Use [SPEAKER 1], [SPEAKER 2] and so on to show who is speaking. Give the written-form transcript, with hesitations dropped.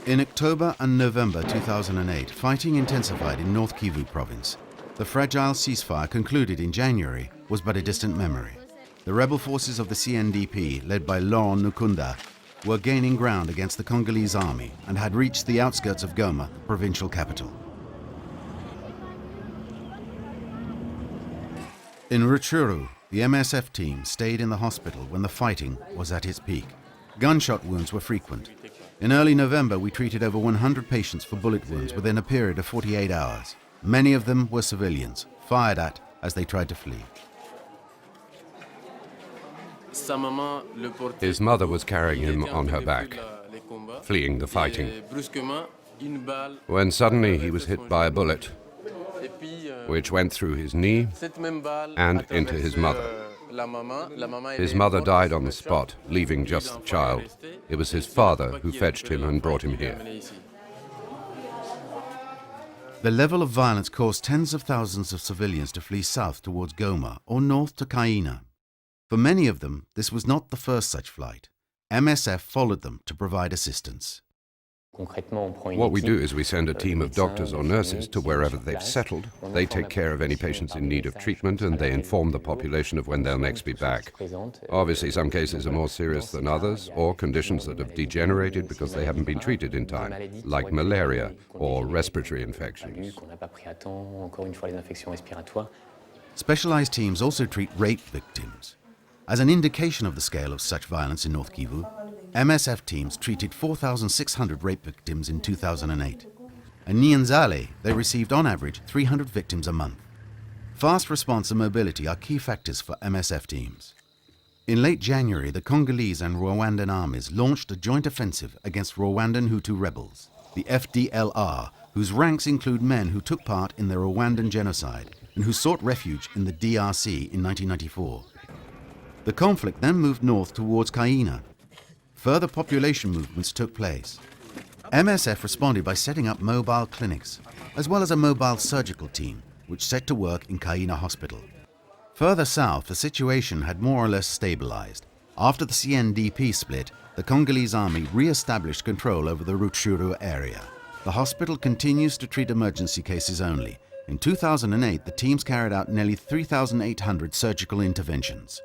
[SPEAKER 1] In October and November 2008, fighting intensified in North Kivu province. The fragile ceasefire concluded in January was but a distant memory. The rebel forces of the CNDP, led by Laurent Nkunda, were gaining ground against the Congolese army and had reached the outskirts of Goma, the provincial capital. In Rutshuru, the MSF team stayed in the hospital when the fighting was at its peak. Gunshot wounds were frequent. In early November, we treated over 100 patients for bullet wounds within a period of 48 hours. Many of them were civilians, fired at as they tried to flee.
[SPEAKER 2] His mother was carrying him on her back, fleeing the fighting, when suddenly he was hit by a bullet, which went through his knee and into his mother. His mother died on the spot, leaving just the child. It was his father who fetched him and brought him here.
[SPEAKER 1] The level of violence caused tens of thousands of civilians to flee south towards Goma or north to Kaina. For many of them, this was not the first such flight. MSF followed them to provide assistance.
[SPEAKER 2] What we do is we send a team of doctors or nurses to wherever they've settled. They take care of any patients in need of treatment and they inform the population of when they'll next be back. Obviously, some cases are more serious than others, or conditions that have degenerated because they haven't been treated in time, like malaria or respiratory infections.
[SPEAKER 1] Specialized teams also treat rape victims. As an indication of the scale of such violence in North Kivu, MSF teams treated 4,600 rape victims in 2008. In Nyanzale, they received on average 300 victims a month. Fast response and mobility are key factors for MSF teams. In late January, the Congolese and Rwandan armies launched a joint offensive against Rwandan Hutu rebels, the FDLR, whose ranks include men who took part in the Rwandan genocide and who sought refuge in the DRC in 1994. The conflict then moved north towards Kaina. Further population movements took place. MSF responded by setting up mobile clinics, as well as a mobile surgical team, which set to work in Kaina Hospital. Further south, the situation had more or less stabilized. After the CNDP split, the Congolese army re-established control over the Rutshuru area. The hospital continues to treat emergency cases only. In 2008, the teams carried out nearly 3,800 surgical interventions.